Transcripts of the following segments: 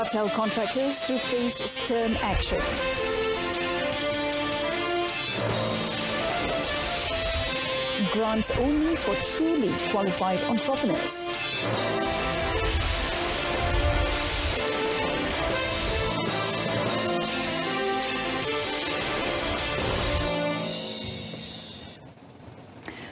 cartel contractors to face stern action. Grants only for truly qualified entrepreneurs.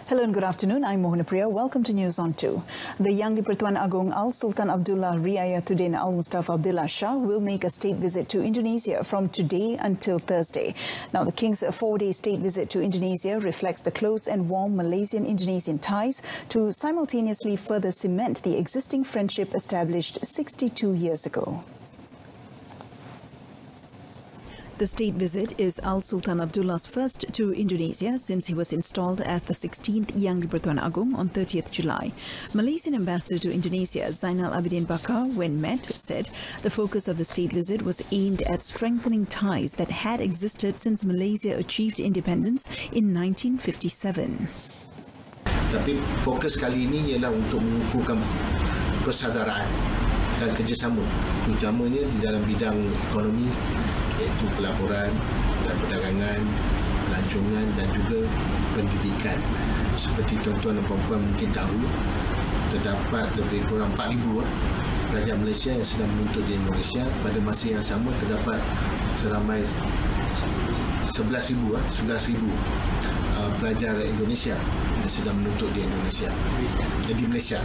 Hello and good afternoon. I'm Mohanapriya. Welcome to News on 2. The Yang di-Pertuan Agong Al Sultan Abdullah Riayatuddin Al Mustafa Billah Shah will make a state visit to Indonesia from today until Thursday. Now, the King's 4-day state visit to Indonesia reflects the close and warm Malaysian-Indonesian ties to simultaneously further cement the existing friendship established 62 years ago. The state visit is Al Sultan Abdullah's first to Indonesia since he was installed as the 16th Yang di-Pertuan Agong on 30th July. Malaysian ambassador to Indonesia, Zainal Abidin Bakar, when met, said the focus of the state visit was aimed at strengthening ties that had existed since Malaysia achieved independence in 1957. Tapi fokus kali ini ialah untuk mengukuhkan persaudaraan dan kerjasama, terutamanya di dalam bidang ekonomi, iaitu pelaburan dan perdagangan, pelancongan dan juga pendidikan. Seperti tuan-tuan dan puan-puan mungkin tahu, terdapat lebih kurang 4,000 pelajar Malaysia yang sedang menuntut di Indonesia. Pada masa yang sama terdapat seramai 11,000 pelajar Indonesia yang sedang menuntut di Indonesia, di Malaysia.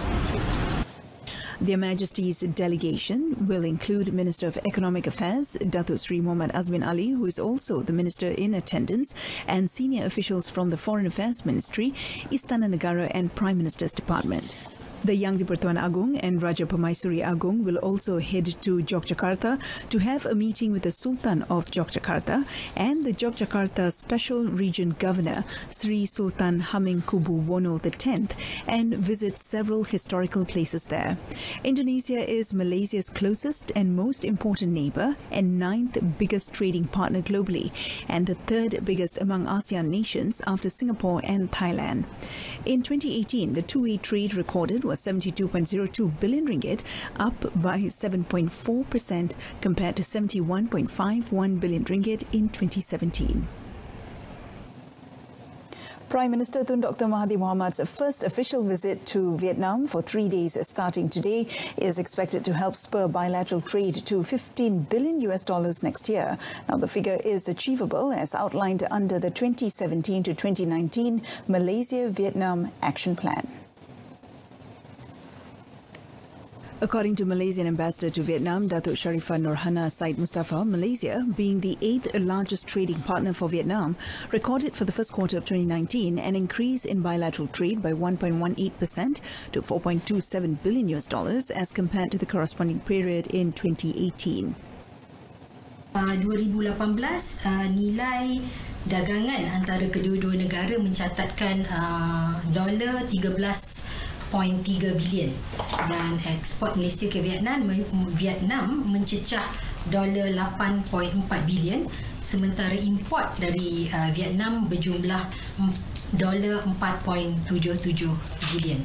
Their Majesty's delegation will include Minister of Economic Affairs, Datuk Sri Muhammad Azmin Ali, who is also the Minister in attendance, and senior officials from the Foreign Affairs Ministry, Istana Negara and Prime Minister's Department. The Yang di-Pertuan Agong and Raja Permaisuri Agong will also head to Yogyakarta to have a meeting with the Sultan of Yogyakarta and the Yogyakarta Special Region Governor, Sri Sultan Hamengkubuwono X, and visit several historical places there. Indonesia is Malaysia's closest and most important neighbour and 9th biggest trading partner globally, and the 3rd biggest among ASEAN nations after Singapore and Thailand. In 2018, the two-way trade recorded was 72.02 billion ringgit, up by 7.4% compared to 71.51 billion ringgit in 2017. Prime Minister Tun Dr. Mahathir Mohamed's first official visit to Vietnam for 3 days starting today is expected to help spur bilateral trade to $15 billion next year. Now, the figure is achievable as outlined under the 2017 to 2019 Malaysia-Vietnam Action Plan. According to Malaysian Ambassador to Vietnam, Datuk Sharifah Nurhana Said Mustafa, Malaysia, being the 8th largest trading partner for Vietnam, recorded for the first quarter of 2019 an increase in bilateral trade by 1.18% to $4.27 billion as compared to the corresponding period in 2018. 2018 nilai dagangan antara kedua-dua negara mencatatkan $13.3 bilion dan ekspor Malaysia ke Vietnam mencecah $8.4 bilion, sementara import dari Vietnam berjumlah $4.77 bilion.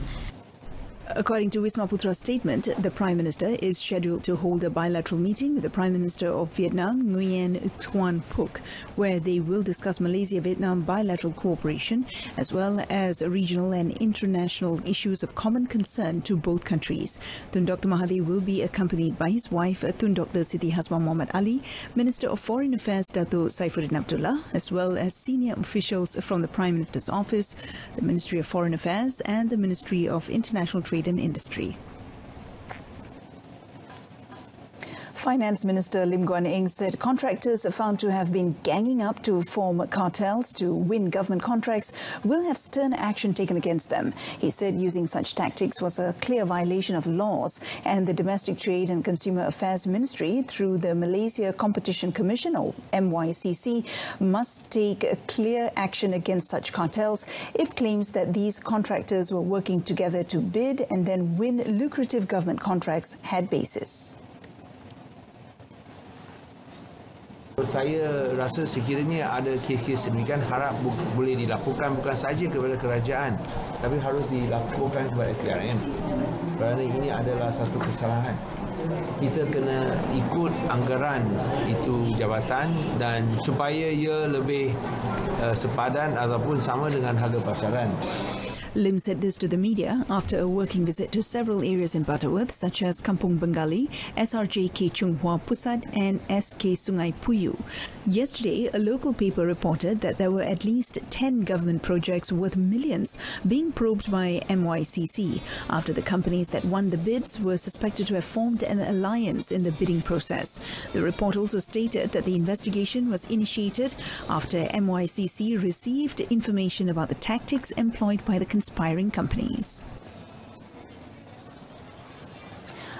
According to Wisma Putra's statement, the Prime Minister is scheduled to hold a bilateral meeting with the Prime Minister of Vietnam, Nguyen Tuan Phuc, where they will discuss Malaysia-Vietnam bilateral cooperation as well as regional and international issues of common concern to both countries. Tun Dr. Mahathir will be accompanied by his wife, Tun Dr. Siti Hasmah Muhammad Ali, Minister of Foreign Affairs Dato' Saifuddin Abdullah, as well as senior officials from the Prime Minister's Office, the Ministry of Foreign Affairs and the Ministry of International Trade and Industry. Finance Minister Lim Guan Eng said contractors found to have been ganging up to form cartels to win government contracts will have stern action taken against them. He said using such tactics was a clear violation of laws, and the Domestic Trade and Consumer Affairs Ministry, through the Malaysia Competition Commission, or MYCC, must take clear action against such cartels if claims that these contractors were working together to bid and then win lucrative government contracts had basis. Saya rasa sekiranya ada kes-kes demikian harap boleh dilaporkan bukan saja kepada kerajaan tapi harus dilaporkan kepada SPRM kerana ini adalah satu kesalahan kita kena ikut anggaran itu jabatan dan supaya ia lebih sepadan ataupun sama dengan harga pasaran. Lim said this to the media after a working visit to several areas in Butterworth such as Kampung Bengali, SRJ K Chung Hua Pusat and SK Sungai Puyu. Yesterday, a local paper reported that there were at least 10 government projects worth millions being probed by MYCC after the companies that won the bids were suspected to have formed an alliance in the bidding process. The report also stated that the investigation was initiated after MYCC received information about the tactics employed by the conspiring companies.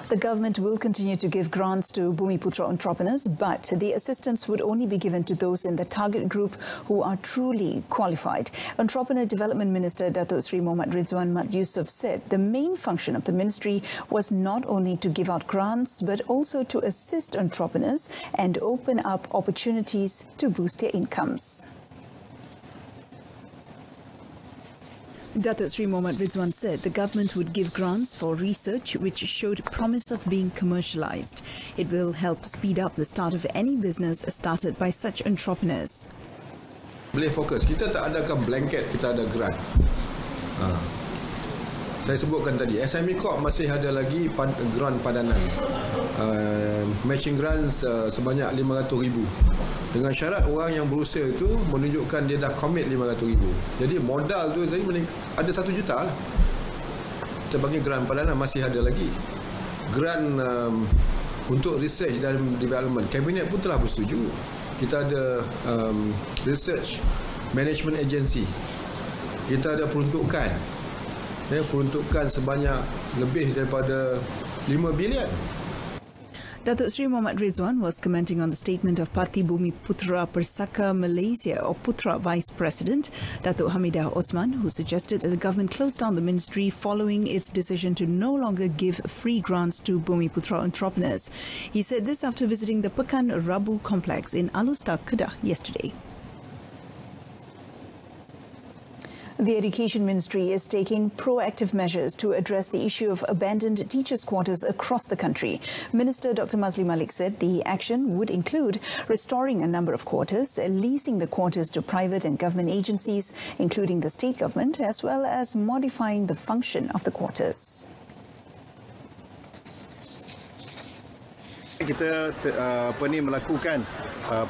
The government will continue to give grants to Bumiputra entrepreneurs, but the assistance would only be given to those in the target group who are truly qualified. Entrepreneur Development Minister Datuk Sri Mohammad Ridwan Mat Yusof said the main function of the ministry was not only to give out grants, but also to assist entrepreneurs and open up opportunities to boost their incomes. Datuk Sri Mohammad Ridwan said the government would give grants for research which showed promise of being commercialized. It will help speed up the start of any business started by such entrepreneurs. Boleh fokus. Kita tak adakan blanket, kita ada grant. Saya sebutkan tadi, SME Corp masih ada lagi grant padanan. Matching grant sebanyak 500,000. Dengan syarat orang yang berusaha itu menunjukkan dia dah commit 500,000. Jadi modal tu tadi ada 1 juta lah. Kita bagi grant padanan masih ada lagi. Grant untuk research dan development, Kabinet pun telah bersetuju. Kita ada research management agency. Kita ada peruntukan. Peruntukan sebanyak lebih daripada 5 bilion. Datuk Sri Mohammad Ridwan was commenting on the statement of Parti Bumiputra Persaka Malaysia or Putra Vice President Datuk Hamidah Osman, who suggested that the government close down the ministry following its decision to no longer give free grants to Bumiputra entrepreneurs. He said this after visiting the Pekan Rabu complex in Alustar, Kedah yesterday. The Education Ministry is taking proactive measures to address the issue of abandoned teachers' quarters across the country. Minister Dr. Mazli Malik said the action would include restoring a number of quarters, leasing the quarters to private and government agencies, including the state government, as well as modifying the function of the quarters. Kita melakukan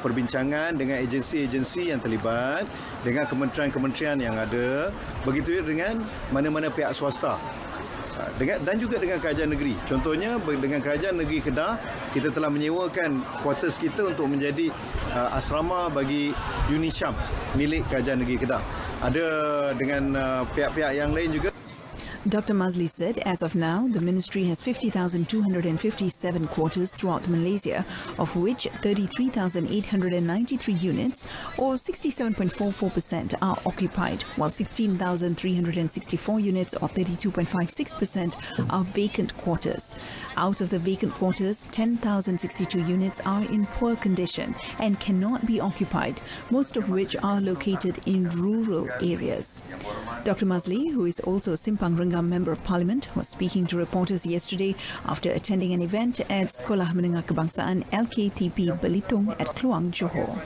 perbincangan dengan agensi-agensi yang terlibat, dengan kementerian-kementerian yang ada, begitu dengan mana-mana pihak swasta dan juga dengan kerajaan negeri. Contohnya dengan kerajaan negeri Kedah, kita telah menyewakan quarters kita untuk menjadi asrama bagi Unisyam milik kerajaan negeri Kedah. Ada dengan pihak-pihak yang lain juga. Dr. Mazli said, as of now, the ministry has 50,257 quarters throughout Malaysia, of which 33,893 units, or 67.44%, are occupied, while 16,364 units, or 32.56%, are vacant quarters. Out of the vacant quarters, 10,062 units are in poor condition and cannot be occupied, most of which are located in rural areas. Dr. Mazli, who is also Simpang Renggam Member of Parliament, was speaking to reporters yesterday after attending an event at Sekolah Menengah Kebangsaan LKTP Belitung at Kluang, Johor.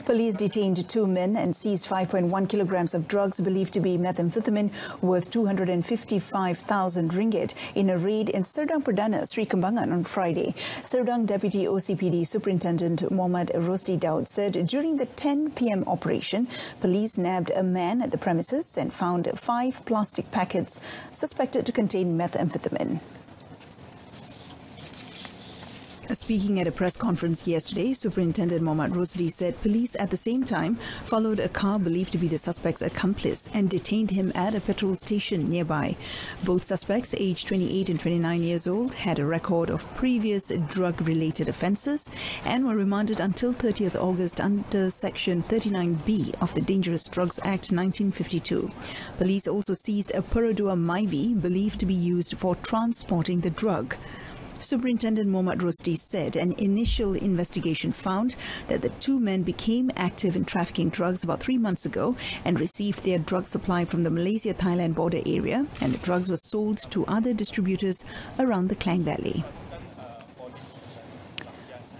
Police detained 2 men and seized 5.1 kilograms of drugs believed to be methamphetamine worth 255,000 ringgit in a raid in Serdang Perdana, Sri Kembangan on Friday. Serdang Deputy OCPD Superintendent Muhammad Rosdi Daud said during the 10 p.m. operation, police nabbed a man at the premises and found 5 plastic packets suspected to contain methamphetamine. Speaking at a press conference yesterday, Superintendent Muhammad Rosdi said police at the same time followed a car believed to be the suspect's accomplice and detained him at a petrol station nearby. Both suspects, aged 28 and 29 years old, had a record of previous drug-related offences and were remanded until 30th August under Section 39B of the Dangerous Drugs Act 1952. Police also seized a Perodua Myvi believed to be used for transporting the drug. Superintendent Mohammad Rosdi said an initial investigation found that the two men became active in trafficking drugs about 3 months ago and received their drug supply from the Malaysia-Thailand border area, and the drugs were sold to other distributors around the Klang Valley.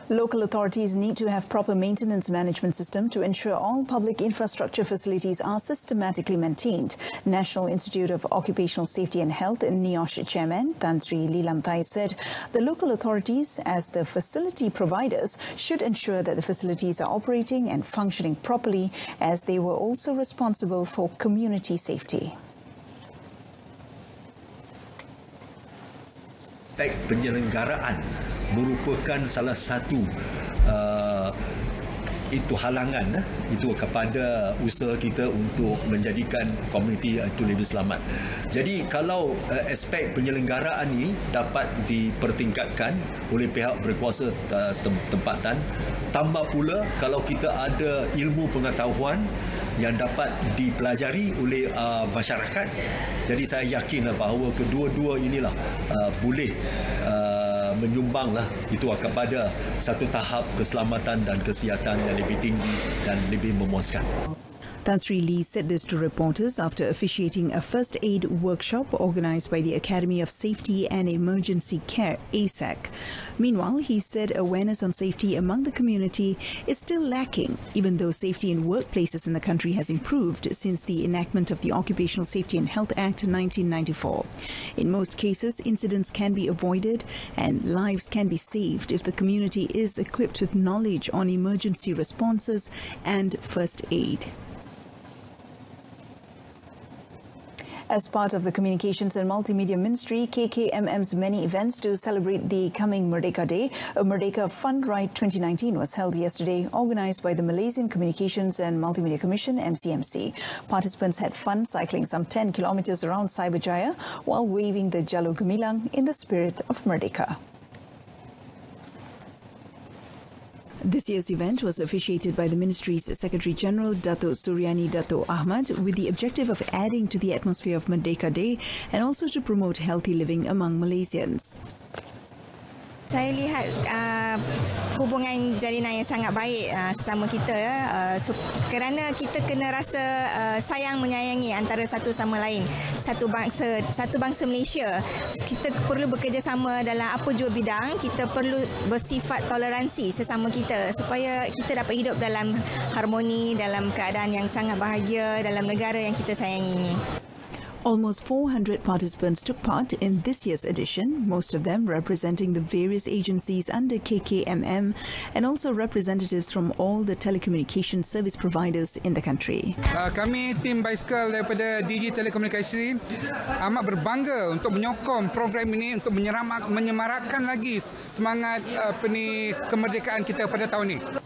Local authorities need to have proper maintenance management system to ensure all public infrastructure facilities are systematically maintained. National Institute of Occupational Safety and Health NIOSH Chairman Tan Sri Lilam Thai said the local authorities, as the facility providers, should ensure that the facilities are operating and functioning properly, as they were also responsible for community safety. Penyelenggaraan merupakan salah satu itu halangan itu kepada usaha kita untuk menjadikan komuniti itu lebih selamat. Jadi kalau aspek penyelenggaraan ini dapat dipertingkatkan oleh pihak berkuasa tempatan, tambah pula kalau kita ada ilmu pengetahuan yang dapat dipelajari oleh masyarakat. Jadi saya yakin bahawa kedua-dua inilah boleh menyumbanglah itu kepada satu tahap keselamatan dan kesihatan yang lebih tinggi dan lebih memuaskan. Tan Sri Lee said this to reporters after officiating a first aid workshop organized by the Academy of Safety and Emergency Care, ASAC. Meanwhile, he said awareness on safety among the community is still lacking, even though safety in workplaces in the country has improved since the enactment of the Occupational Safety and Health Act 1994. In most cases, incidents can be avoided and lives can be saved if the community is equipped with knowledge on emergency responses and first aid. As part of the Communications and Multimedia Ministry, KKMM's many events to celebrate the coming Merdeka Day, a Merdeka Fund Ride 2019 was held yesterday, organized by the Malaysian Communications and Multimedia Commission, MCMC. Participants had fun cycling some 10 kilometers around Cyberjaya while waving the Jalur Gemilang in the spirit of Merdeka. This year's event was officiated by the Ministry's Secretary-General Dato' Suryani Dato' Ahmad with the objective of adding to the atmosphere of Merdeka Day and also to promote healthy living among Malaysians. Saya lihat hubungan jalinan yang sangat baik sesama kita kerana kita kena rasa sayang menyayangi antara satu sama lain, satu bangsa Malaysia. Kita perlu bekerjasama dalam apa jua bidang, kita perlu bersifat toleransi sesama kita supaya kita dapat hidup dalam harmoni, dalam keadaan yang sangat bahagia dalam negara yang kita sayangi ini. Almost 400 participants took part in this year's edition, most of them representing the various agencies under KKMM and also representatives from all the telecommunication service providers in the country. Kami tim Bicycle daripada DG Telekomunikasi amat berbangga untuk menyokong program ini untuk menyemarakkan lagi semangat kemerdekaan kita pada tahun ini.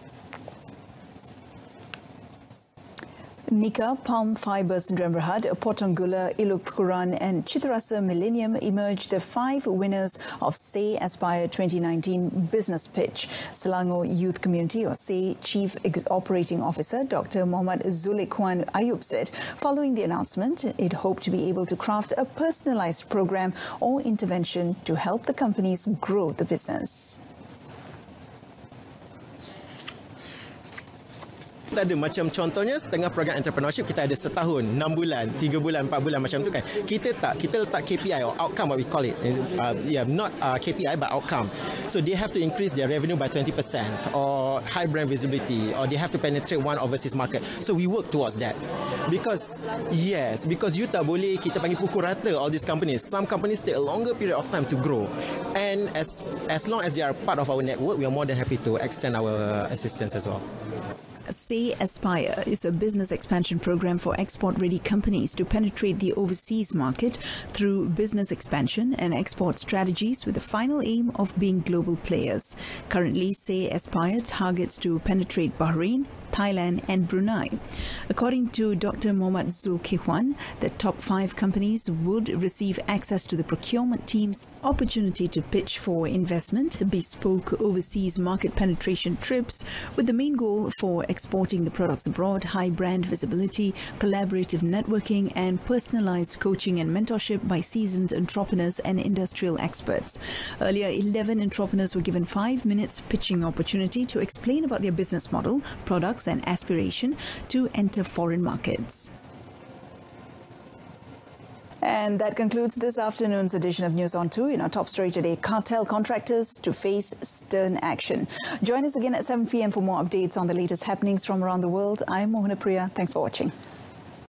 Nika, Palm Fibers Dremberhad, Pottonggula, Iluk Quran and Chitrasa Millennium emerged the 5 winners of SAY Aspire 2019 Business Pitch. Selangor Youth Community or SAY Chief Operating Officer Dr. Mohammad Zulikwan Ayub said following the announcement, it hoped to be able to craft a personalized program or intervention to help the companies grow the business. Kita ada macam contohnya setengah program entrepreneurship kita ada setahun, 6 bulan, 3 bulan, 4 bulan macam tu kan. Kita letak KPI or outcome what we call it. Not KPI but outcome. So they have to increase their revenue by 20% or high brand visibility or they have to penetrate one overseas market. So we work towards that. Because you tak boleh kita panggil pukul rata all these companies. Some companies take a longer period of time to grow. And as long as they are part of our network, we are more than happy to extend our assistance as well. SAY Aspire is a business expansion program for export-ready companies to penetrate the overseas market through business expansion and export strategies with the final aim of being global players. Currently, SAY Aspire targets to penetrate Bahrain, Thailand and Brunei. According to Dr. Mohammad Zulkifli, the top 5 companies would receive access to the procurement team's opportunity to pitch for investment, bespoke overseas market penetration trips, with the main goal for exporting the products abroad, high brand visibility, collaborative networking, and personalized coaching and mentorship by seasoned entrepreneurs and industrial experts. Earlier, 11 entrepreneurs were given 5 minutes pitching opportunity to explain about their business model, products, and aspiration to enter foreign markets. And that concludes this afternoon's edition of News on 2. In our top story today, cartel contractors to face stern action. Join us again at 7 p.m. for more updates on the latest happenings from around the world. I'm Mohana Priya. Thanks for watching.